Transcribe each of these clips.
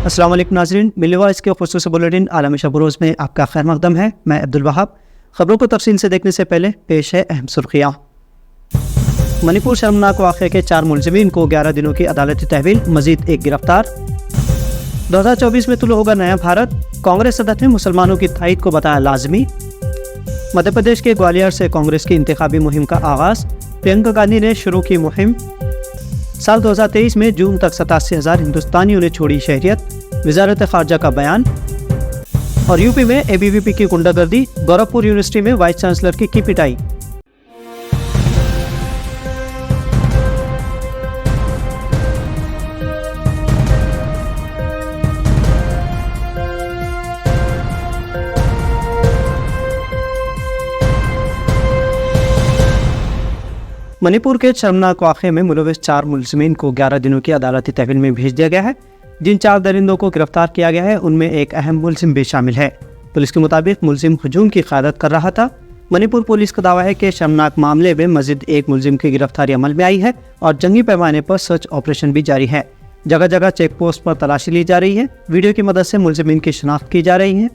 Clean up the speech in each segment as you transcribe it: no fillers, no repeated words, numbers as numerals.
अस्सलाम वालेकुम नाज़रीन, मिली वॉइस के खुसूसी बुलेटिन आलमी शब रोज़ में आपका खैर मकदम है। मैं अब्दुल वहाब। खबरों को तफसील से देखने से पहले पेश है अहम सुर्खियाँ। मणिपुर शर्मनाक वाक़े के 4 मुलज़िमीन को 11 दिनों की अदालती तहवील, मज़ीद एक गिरफ्तार। 2024 में तुलू होगा नया भारत, कांग्रेस सदर ने मुसलमानों की ताईद को बताया लाजमी। मध्य प्रदेश के ग्वालियर से कांग्रेस की इंतखाबी मुहिम का आगाज़, प्रियंका गांधी ने शुरू की मुहिम। साल 2023 में जून तक 87,000 हिंदुस्तानियों ने छोड़ी शहरियत, वज़ारत ख़ारजा का बयान। और यूपी में एबीवीपी की गुंडागर्दी, गोरखपुर यूनिवर्सिटी में वाइस चांसलर की पिटाई। मणिपुर के शर्मनाक वाक़े में मुलविस 4 मुलज़िमीन को 11 दिनों की अदालती तहवील में भेज दिया गया है। जिन 4 दरिंदों को गिरफ्तार किया गया है उनमें एक अहम मुलज़िम भी शामिल है। पुलिस के मुताबिक मुलज़िम हजूम की क़यादत कर रहा था। मणिपुर पुलिस का दावा है कि शर्मनाक मामले में मज़ीद एक मुलज़िम की गिरफ्तारी अमल में आई है और जंगी पैमाने पर सर्च ऑपरेशन भी जारी है। जगह जगह चेक पोस्ट पर तलाशी ली जा रही है। वीडियो की मदद से मुलज़िमीन की शनाख्त की जा रही है।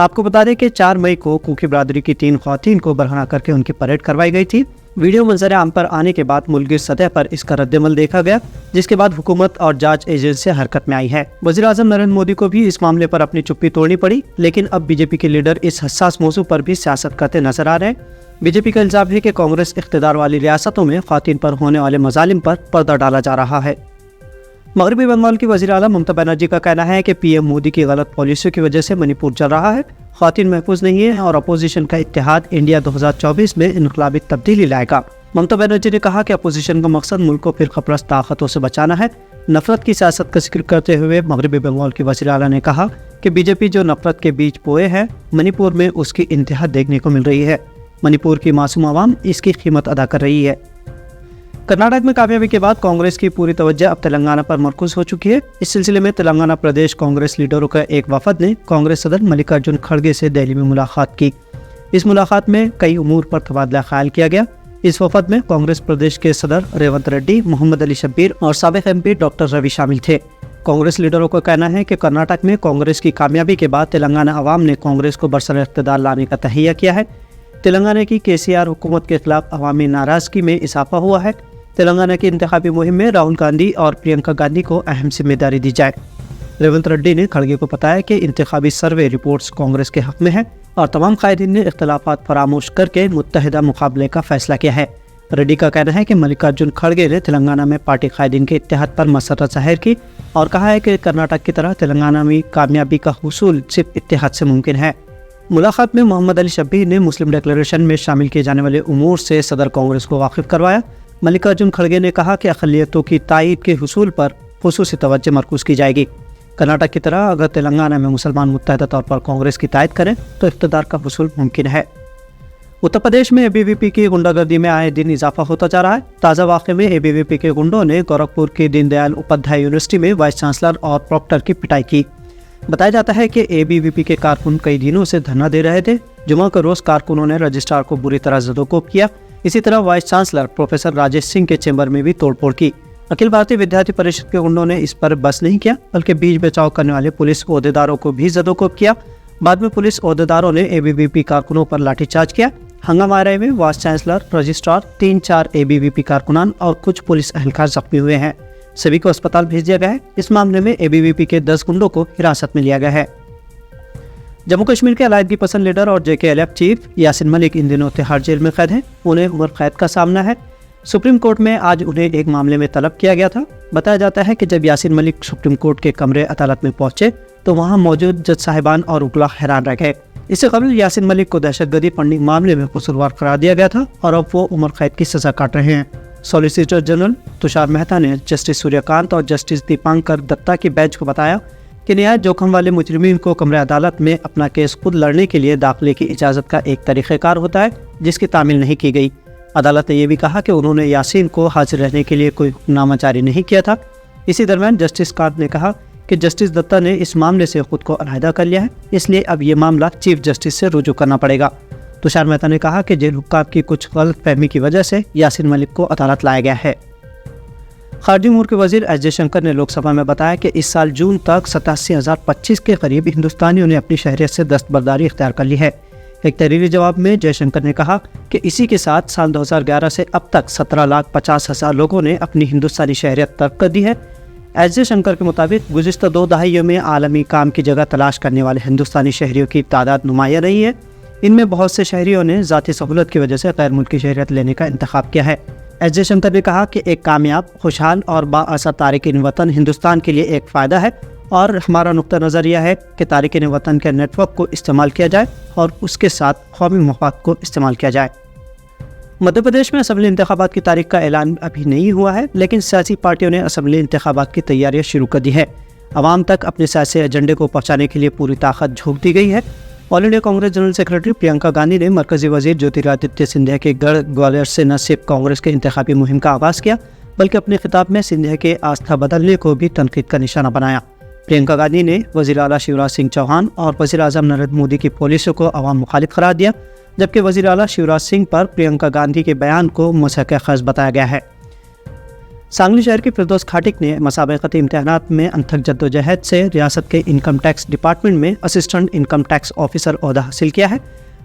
आपको बता दें कि 4 मई को कुकी बरादरी की 3 ख़वातीन को बरहना करके उनकी परेड करवाई गई थी। वीडियो मंजर आम पर आने के बाद मुल्की सतह पर इसका रद्दमल देखा गया, जिसके बाद हुकूमत और जांच एजेंसी हरकत में आई है। वज़ीर आज़म नरेंद्र मोदी को भी इस मामले पर अपनी चुप्पी तोड़नी पड़ी, लेकिन अब बीजेपी के लीडर इस हसास मौजू पर भी सियासत करते नजर आ रहे हैं। बीजेपी का इल्जाम है कि कांग्रेस इख्तिदार वाली रियासतों में ख़वातीन पर होने वाले मजालिम पर पर्दा डाला जा रहा है। मगरबी बंगाल की वज़ीर आला ममता बनर्जी का कहना है कि पीएम मोदी की गलत पॉलिसियों की वजह से मणिपुर चल रहा है, ख़वातीन महफूज नहीं है और अपोजिशन का इत्तेहाद इंडिया 2024 में इनकलाबी तब्दीली लाएगा। ममता बनर्जी ने कहा कि अपोजिशन का मकसद मुल्क को फिरकापरस्त ताकतों से बचाना है। नफरत की सियासत का जिक्र करते हुए मगरबी बंगाल की वज़ीर आला ने कहा कि बीजेपी जो नफरत के बीज बोए है, मणिपुर में उसकी इंतहा देखने को मिल रही है। मणिपुर की मासूम आवाम इसकी कीमत अदा कर रही है। कर्नाटक में कामयाबी के बाद कांग्रेस की पूरी तवज्जो अब तेलंगाना पर मरकूज हो चुकी है। इस सिलसिले में तेलंगाना प्रदेश कांग्रेस लीडरों का एक वफद ने कांग्रेस सदर मल्लिकार्जुन खड़गे से दिल्ली में मुलाकात की। इस मुलाकात में कई उमूर पर तबादला ख्याल किया गया। इस वफद में कांग्रेस प्रदेश के सदर रेवंत रेड्डी, मोहम्मद अली शब्बीर और साबिक एमपी डॉक्टर रवि शामिल थे। कांग्रेस लीडरों का कहना है कि कर्नाटक में कांग्रेस की कामयाबी के बाद तेलंगाना अवाम ने कांग्रेस को बरसर इख्तिदार लाने का तहैया किया है। तेलंगाना की केसीआर हुकूमत के खिलाफ अवामी नाराजगी में इजाफा हुआ है। तेलंगाना की इंतखाबी मुहिम में राहुल गांधी और प्रियंका गांधी को अहम जिम्मेदारी दी जाए। रेवंत रेड्डी ने खड़गे को बताया कि इंतखाबी सर्वे रिपोर्ट्स कांग्रेस के हक में है और तमाम कायदीन ने इख्तलाफात फरामोश करके मुत्तहिदा मुकाबले का फैसला किया है। रेड्डी का कहना है कि मल्लिकार्जुन खड़गे ने तेलंगाना में पार्टी कायदीन के इत्तेहाद पर मसरत जाहिर की और कहा है कि कर्नाटक की तरह तेलंगाना में कामयाबी का हुसूल सिर्फ इत्तेहाद से मुमकिन है। मुलाकात में मोहम्मद अली शब्बीर ने मुस्लिम डिक्लेरेशन में शामिल किए जाने वाले उमूर से सदर कांग्रेस को वाकिफ करवाया। मल्लिकार्जुन खड़गे ने कहा कि अक़लियतों की तायीद के हुसूल पर खुसूसी तवज्जो मरकूज़ की जाएगी। कर्नाटक की तरह अगर तेलंगाना में मुसलमान मुत्तहिदा तौर पर कांग्रेस की तायद करें तो इक़्तिदार का हुसूल मुमकिन है। उत्तर प्रदेश में एबीवीपी की गुंडागर्दी में आए दिन इजाफा होता जा रहा है। ताज़ा वाक़े में एबीवीपी के गुंडों ने गोरखपुर की दीनदयाल उपाध्याय यूनिवर्सिटी में वाइस चांसलर और प्रॉक्टर की पिटाई की। बताया जाता है कि एबीवीपी के कारकुन कई दिनों से धरना दे रहे थे। जुमा के रोज़ कारकुनों ने रजिस्ट्रार को बुरी तरह ज़दोकोब किया। इसी तरह vice chancellor professor Rajesh Singh के चैम्बर में भी तोड़फोड़ की। अखिल भारतीय विद्यार्थी परिषद के गुंडों ने इस पर बस नहीं किया, बल्कि बीच बचाव करने वाले पुलिस ओहदेदारों को भी ज़दोकोब किया। बाद में पुलिस ओहदेदारों ने एबीवीपी कारकुनों पर लाठीचार्ज किया। हंगामा में वाइस चांसलर, रजिस्ट्रार, 3-4 एबीवीपी कारकुनान और कुछ पुलिस एहलकार जख्मी हुए हैं। सभी को अस्पताल भेज दिया गया है। इस मामले में एबीवीपी के 10 गुंडों को हिरासत में लिया गया है। जम्मू कश्मीर के अलायदगी पसंद लीडर और JKLF चीफ यासिन मलिक इन दिनों तिहाड़ जेल में कैद हैं। उन्हें उम्र कैद का सामना है। सुप्रीम कोर्ट में आज उन्हें एक मामले में तलब किया गया था। बताया जाता है कि जब यासिन मलिक सुप्रीम कोर्ट के कमरे अदालत में पहुंचे तो वहां मौजूद जज साहिबान और उकला हैरान रह गए। इससे कबल यासिन मलिक को दहशतगर्दी फंडिंग मामले में कसूरवार करार दिया गया था और अब वो उम्र कैद की सजा काट रहे हैं। सॉलिसिटर जनरल तुषार मेहता ने जस्टिस सूर्यकांत और जस्टिस दीपांकर दत्ता की बेंच को बताया कि नहायत जोखिम वाले मुजरिमीन को कमरे अदालत में अपना केस खुद लड़ने के लिए दाखिले की इजाज़त का एक तरीक़ेकार होता है, जिसकी तामील नहीं की गई। अदालत ने यह भी कहा कि उन्होंने यासीन को हाजिर रहने के लिए कोई हुक्मनामा जारी नहीं किया था। इसी दरमियान जस्टिस कांत ने कहा कि जस्टिस दत्ता ने इस मामले से खुद को अलहदा कर लिया है, इसलिए अब ये मामला चीफ जस्टिस से रुजू करना पड़ेगा। तुषार मेहता ने कहा कि जेल हुक्काम की कुछ गलत फहमी की वजह से यासिन मलिक को अदालत लाया गया है। خارجی امور کے وزیر ایس جے شنکر نے لوک سبھا میں بتایا کہ اس سال جون تک 87,025 کے قریب ہندوستانیوں نے اپنی شہریت سے دستبرداری اختیار کر لی ہے۔ ایک تحریری جواب میں جے شنکر نے کہا کہ اسی کے ساتھ سال 2011 سے اب تک 17,50,000 لوگوں نے اپنی ہندوستانی شہریت ترک کر دی ہے۔ ایس جے شنکر کے مطابق گزشتہ 2 دہائیوں میں عالمی کام کی جگہ تلاش کرنے والے ہندوستانی شہریوں کی تعداد نمایاں رہی ہے۔ ان میں بہت سے شہریوں نے ذاتی سہولت کی وجہ سے غیر ملکی شہریت لینے کا انتخاب کیا ہے۔ ایس جے شنکر نے کہا کہ ایک کامیاب، خوشحال اور بااثر تارکین وطن ہندوستان کے لیے ایک فائدہ ہے، اور ہمارا نقطہ نظر یہ ہے کہ تارکین وطن کے نیٹ ورک کو استعمال کیا جائے اور اس کے ساتھ قومی مفاد کو استعمال کیا جائے۔ مدھیہ پردیش میں اسمبلی انتخابات کی تاریخ کا اعلان ابھی نہیں ہوا ہے، لیکن سیاسی پارٹیوں نے اسمبلی انتخابات کی تیاریاں شروع کر دی ہے۔ عوام تک اپنے سیاسی ایجنڈے کو پہنچانے کے لیے پوری طاقت جھونک دی گئی ہے۔ All India Congress general secretary Priyanka Gandhi نے مرکزی وزیر جیوترادتیہ سندھیا کے گڑھ گوالیر سے نہ صرف کانگریس کے انتخابی مہم کا آغاز کیا، بلکہ اپنے خطاب میں سندھیا کے آستھا بدلنے کو بھی تنقید کا نشانہ بنایا۔ پرینکا گاندھی نے وزیر اعلیٰ شیوراج سنگھ چوہان اور وزیر اعظم نریندر مودی کی پالیسیوں کو عوام مخالف قرار دیا، جبکہ وزیر اعلیٰ شیوراج سنگھ پر پرینکا گاندھی کے بیان کو مسحق خز بتایا گیا ہے۔ سانگلی شہر کی فردوس کھاٹک نے مسابقتی امتحانات میں انتھک جدوجہد سے ریاست کے انکم ٹیکس ڈپارٹمنٹ میں اسسٹنٹ انکم ٹیکس آفیسر عہدہ حاصل کیا ہے۔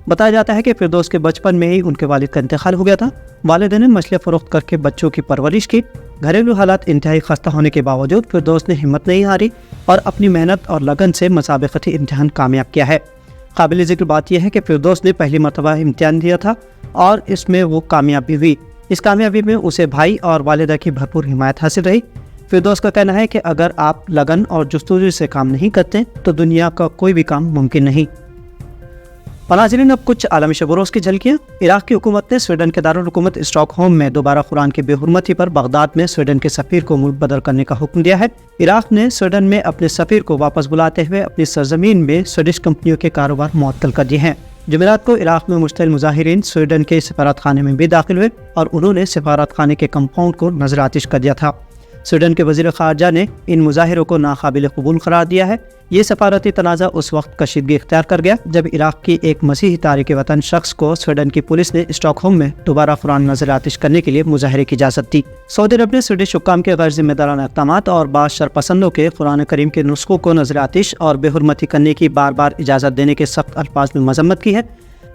بتایا جاتا ہے کہ فردوس کے بچپن میں ہی ان کے والد کا انتقال ہو گیا تھا۔ والدین نے مچھلیاں فروخت کر کے بچوں کی پرورش کی۔ گھریلو حالات انتہائی خستہ ہونے کے باوجود فردوس نے ہمت نہیں ہاری اور اپنی محنت اور لگن سے مسابقتی امتحان کامیاب کیا ہے۔ قابل ذکر بات یہ ہے کہ فردوس نے پہلی مرتبہ امتحان دیا تھا اور اس میں وہ کامیابی ہوئی۔ اس کامیابی میں اسے بھائی اور والدہ کی بھرپور حمایت حاصل رہی۔ فردوس کا کہنا ہے کہ اگر آپ لگن اور جستجو سے کام نہیں کرتے تو دنیا کا کوئی بھی کام ممکن نہیں۔ ناظرین، اب کچھ عالمی شب و روز کی جھلکیاں۔ عراق کی حکومت نے سویڈن کے دارالحکومت اسٹاک ہوم میں دوبارہ قرآن کی بے حرمتی پر بغداد میں سویڈن کے سفیر کو ملک بدر کرنے کا حکم دیا ہے۔ عراق نے سویڈن میں اپنے سفیر کو واپس بلاتے ہوئے اپنی سرزمین میں سویڈش کمپنیوں کے کاروبار معطل کر دیے ہیں۔ جمعرات کو عراق میں مشتعل مظاہرین سویڈن کے سفارت خانے میں بھی داخل ہوئے اور انہوں نے سفارت خانے کے کمپاؤنڈ کو نظر آتش کر دیا تھا۔ سویڈن کے وزیر خارجہ نے ان مظاہروں کو ناقابل قبول قرار دیا ہے۔ یہ سفارتی تنازع اس وقت کشیدگی اختیار کر گیا جب عراق کی ایک مسیحی تارک وطن شخص کو سویڈن کی پولیس نے اسٹاک ہوم میں دوبارہ قرآن نظر آتش کرنے کے لیے مظاہرے کی اجازت دی۔ سعودی عرب نے سویڈش حکام کے غیر ذمہ دارانہ اقدامات اور بعض شرپسندوں کے قرآن کریم کے نسخوں کو نظر آتش اور بے حرمتی کرنے کی بار بار اجازت دینے کے سخت الفاظ میں مذمت کی ہے۔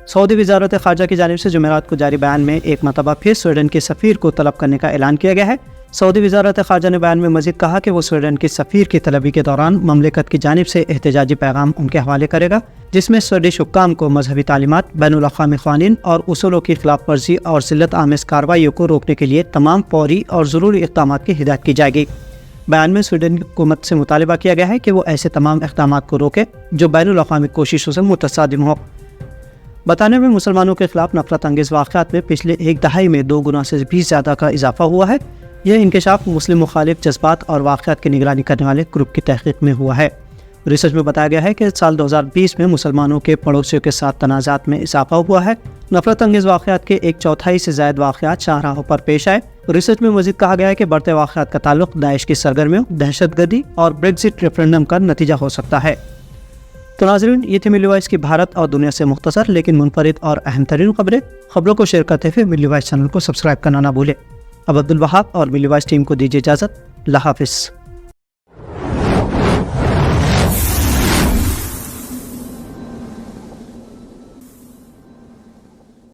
سعودی وزارت خارجہ کی جانب سے جمعرات کو جاری بیان میں ایک مرتبہ پھر سویڈن کے سفیر کو طلب کرنے کا اعلان کیا گیا ہے۔ سعودی وزارت خارجہ نے بیان میں مزید کہا کہ وہ سویڈن کے سفیر کی طلبی کے دوران مملکت کی جانب سے احتجاجی پیغام ان کے حوالے کرے گا، جس میں سویڈش حکام کو مذہبی تعلیمات، بین الاقوامی قوانین اور اصولوں کی خلاف ورزی اور ذلت آمیز کارروائیوں کو روکنے کے لیے تمام فوری اور ضروری اقدامات کی ہدایت کی جائے گی۔ بیان میں سویڈن کی حکومت سے مطالبہ کیا گیا ہے کہ وہ ایسے تمام اقدامات کو روکے جو بین الاقوامی کوششوں سے متصادم ہو۔ برطانیہ میں مسلمانوں کے خلاف نفرت انگیز واقعات میں پچھلے ایک دہائی میں 2 گنا سے بھی زیادہ کا اضافہ ہوا ہے۔ یہ انکشاف مسلم مخالف جذبات اور واقعات کی نگرانی کرنے والے گروپ کی تحقیق میں ہوا ہے۔ ریسرچ میں بتایا گیا ہے کہ سال 2020 میں مسلمانوں کے پڑوسیوں کے ساتھ تنازعات میں اضافہ ہوا ہے۔ نفرت انگیز واقعات کے 1/4 سے زائد واقعات شاہراہوں پر پیش آئے۔ ریسرچ میں مزید کہا گیا ہے کہ بڑھتے واقعات کا تعلق داعش کی سرگرمیوں، دہشت گردی اور بریگزٹ ریفرینڈم کا نتیجہ ہو سکتا ہے۔ تو ناظرین، یہ تھی ملی وائس کی بھارت اور دنیا سے مختصر لیکن منفرد اور اہم ترین خبروں کو شیئر کرتے ہوئے ملی وائس چینل کو سبسکرائب کرنا نہ بھولیں۔ اب عبدالوہاب اور ملی وائس ٹیم کو دیجیے اجازت۔ اللہ حافظ۔